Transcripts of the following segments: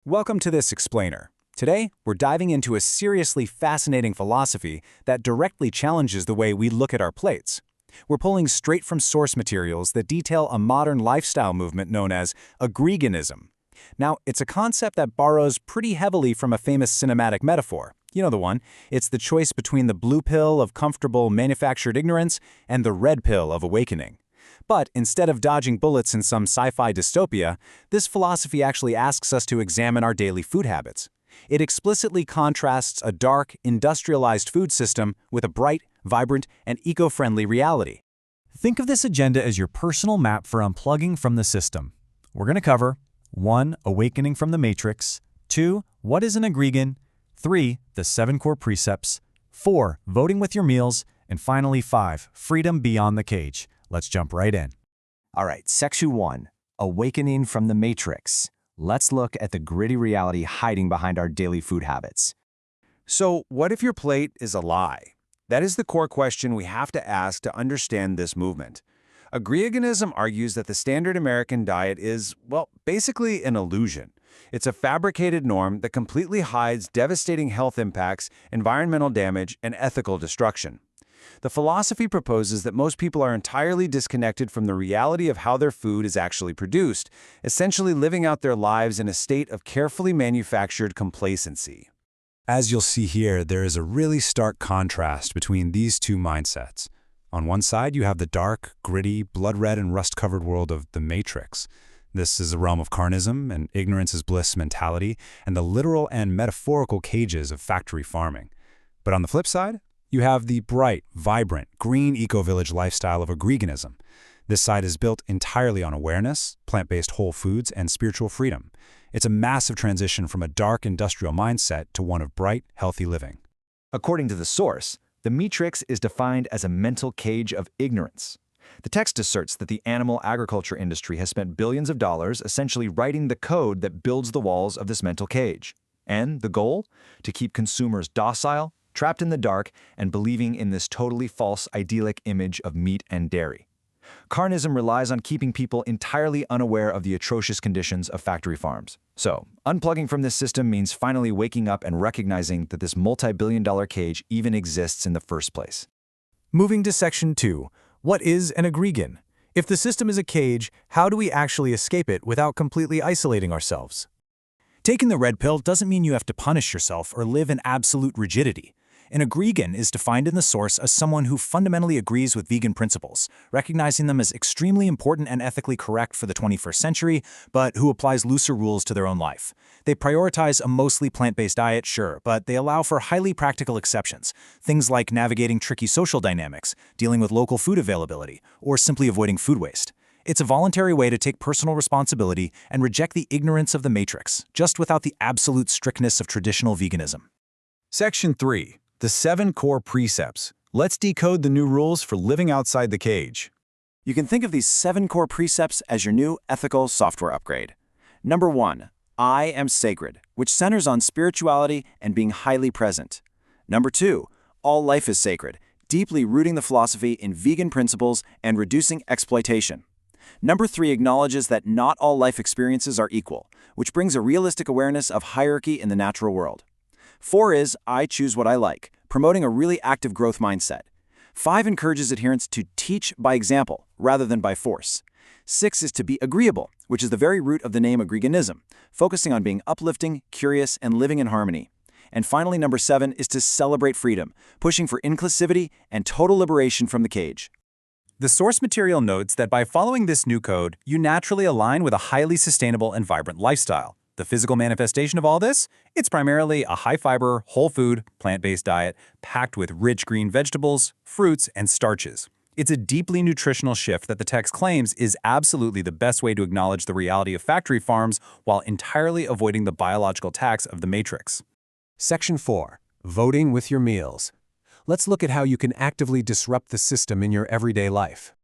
Welcome to this explainer. Today, we're diving into a seriously fascinating philosophy that directly challenges the way we look at our plates. We're pulling straight from source materials that detail a modern lifestyle movement known as Agreeganism. Now, it's a concept that borrows pretty heavily from a famous cinematic metaphor. You know the one. It's the choice between the blue pill of comfortable manufactured ignorance and the red pill of awakening. But instead of dodging bullets in some sci-fi dystopia, this philosophy actually asks us to examine our daily food habits. It explicitly contrasts a dark, industrialized food system with a bright, vibrant, and eco-friendly reality. Think of this agenda as your personal map for unplugging from the system. We're going to cover 1. Awakening from the Matrix, 2. What is an Agreegan, 3. The 7 core precepts, 4. Voting with your meals, and finally 5. Freedom beyond the cage. Let's jump right in. All right, Section 1, Awakening from the Matrix. Let's look at the gritty reality hiding behind our daily food habits. So, what if your plate is a lie? That is the core question we have to ask to understand this movement. Agreeganism argues that the standard American diet is, well, basically an illusion. It's a fabricated norm that completely hides devastating health impacts, environmental damage, and ethical destruction. The philosophy proposes that most people are entirely disconnected from the reality of how their food is actually produced, essentially living out their lives in a state of carefully manufactured complacency. As you'll see here, there is a really stark contrast between these two mindsets. On one side, you have the dark, gritty, blood-red and rust-covered world of the Matrix. This is a realm of carnism and ignorance is bliss mentality and the literal and metaphorical cages of factory farming. But on the flip side, you have the bright, vibrant, green eco-village lifestyle of Agreeganism. This side is built entirely on awareness, plant-based whole foods, and spiritual freedom. It's a massive transition from a dark industrial mindset to one of bright, healthy living. According to the source, the Matrix is defined as a mental cage of ignorance. The text asserts that the animal agriculture industry has spent billions of dollars essentially writing the code that builds the walls of this mental cage. And the goal? To keep consumers docile, trapped in the dark, and believing in this totally false idyllic image of meat and dairy. Carnism relies on keeping people entirely unaware of the atrocious conditions of factory farms. So, unplugging from this system means finally waking up and recognizing that this multi-billion-dollar cage even exists in the first place. Moving to Section 2. What is an Agreegan? If the system is a cage, how do we actually escape it without completely isolating ourselves? Taking the red pill doesn't mean you have to punish yourself or live in absolute rigidity. An Agreegan is defined in the source as someone who fundamentally agrees with vegan principles, recognizing them as extremely important and ethically correct for the 21st century, but who applies looser rules to their own life. They prioritize a mostly plant-based diet, sure, but they allow for highly practical exceptions, things like navigating tricky social dynamics, dealing with local food availability, or simply avoiding food waste. It's a voluntary way to take personal responsibility and reject the ignorance of the Matrix, just without the absolute strictness of traditional veganism. Section 3. The 7 core precepts. Let's decode the new rules for living outside the cage. You can think of these 7 core precepts as your new ethical software upgrade. Number 1, I am sacred, which centers on spirituality and being highly present. Number 2, all life is sacred, deeply rooting the philosophy in vegan principles and reducing exploitation. Number 3 acknowledges that not all life experiences are equal, which brings a realistic awareness of hierarchy in the natural world. 4 is, I choose what I like, promoting a really active growth mindset. 5 encourages adherents to teach by example, rather than by force. 6 is to be agreeable, which is the very root of the name Agreeganism, focusing on being uplifting, curious, and living in harmony. And finally, number 7 is to celebrate freedom, pushing for inclusivity and total liberation from the cage. The source material notes that by following this new code, you naturally align with a highly sustainable and vibrant lifestyle. The physical manifestation of all this? It's primarily a high-fiber, whole-food, plant-based diet packed with rich green vegetables, fruits, and starches. It's a deeply nutritional shift that the text claims is absolutely the best way to acknowledge the reality of factory farms while entirely avoiding the biological tax of the Matrix. Section 4. Voting with your meals. Let's look at how you can actively disrupt the system in your everyday life.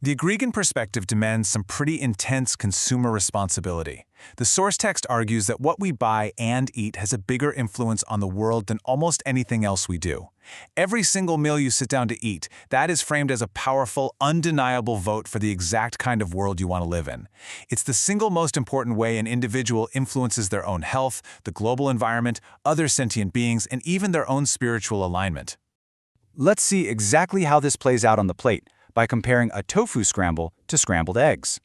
The Agreegan perspective demands some pretty intense consumer responsibility. The source text argues that what we buy and eat has a bigger influence on the world than almost anything else we do. Every single meal you sit down to eat, that is framed as a powerful, undeniable vote for the exact kind of world you want to live in. It's the single most important way an individual influences their own health, the global environment, other sentient beings, and even their own spiritual alignment. Let's see exactly how this plays out on the plate by comparing a tofu scramble to scrambled eggs.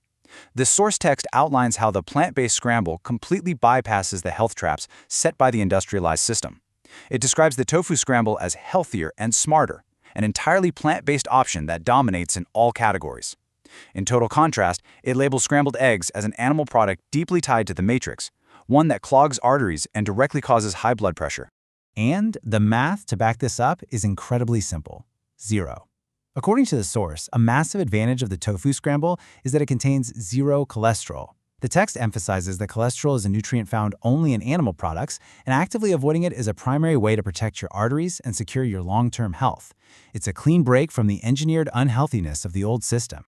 The source text outlines how the plant-based scramble completely bypasses the health traps set by the industrialized system. It describes the tofu scramble as healthier and smarter, an entirely plant-based option that dominates in all categories. In total contrast, it labels scrambled eggs as an animal product deeply tied to the matrix, one that clogs arteries and directly causes high blood pressure. And the math to back this up is incredibly simple: 0. According to the source, a massive advantage of the tofu scramble is that it contains 0 cholesterol. The text emphasizes that cholesterol is a nutrient found only in animal products, and actively avoiding it is a primary way to protect your arteries and secure your long-term health. It's a clean break from the engineered unhealthiness of the old system.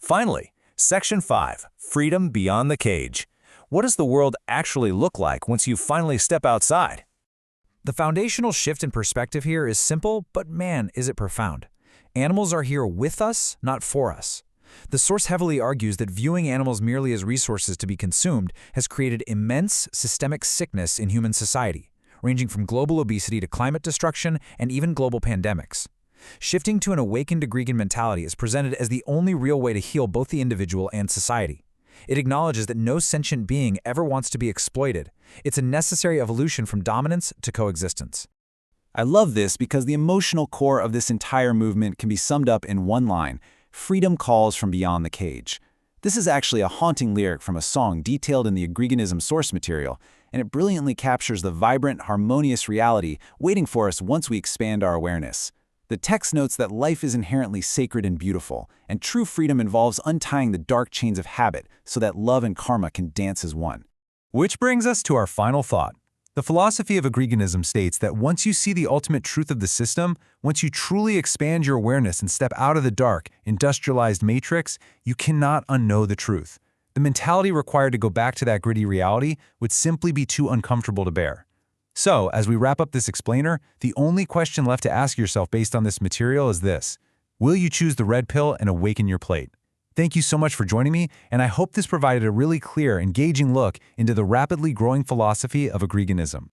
Finally, Section 5, Freedom Beyond the Cage. What does the world actually look like once you finally step outside? The foundational shift in perspective here is simple, but man, is it profound. Animals are here with us, not for us. The source heavily argues that viewing animals merely as resources to be consumed has created immense systemic sickness in human society, ranging from global obesity to climate destruction and even global pandemics. Shifting to an awakened Agreegan mentality is presented as the only real way to heal both the individual and society. It acknowledges that no sentient being ever wants to be exploited. It's a necessary evolution from dominance to coexistence. I love this because the emotional core of this entire movement can be summed up in one line: freedom calls from beyond the cage. This is actually a haunting lyric from a song detailed in the Agreeganism source material, and it brilliantly captures the vibrant, harmonious reality waiting for us once we expand our awareness. The text notes that life is inherently sacred and beautiful, and true freedom involves untying the dark chains of habit so that love and karma can dance as one. Which brings us to our final thought. The philosophy of Agreeganism states that once you see the ultimate truth of the system, once you truly expand your awareness and step out of the dark, industrialized matrix, you cannot unknow the truth. The mentality required to go back to that gritty reality would simply be too uncomfortable to bear. So, as we wrap up this explainer, the only question left to ask yourself based on this material is this: will you choose the red pill and awaken your plate? Thank you so much for joining me, and I hope this provided a really clear, engaging look into the rapidly growing philosophy of Agreeganism.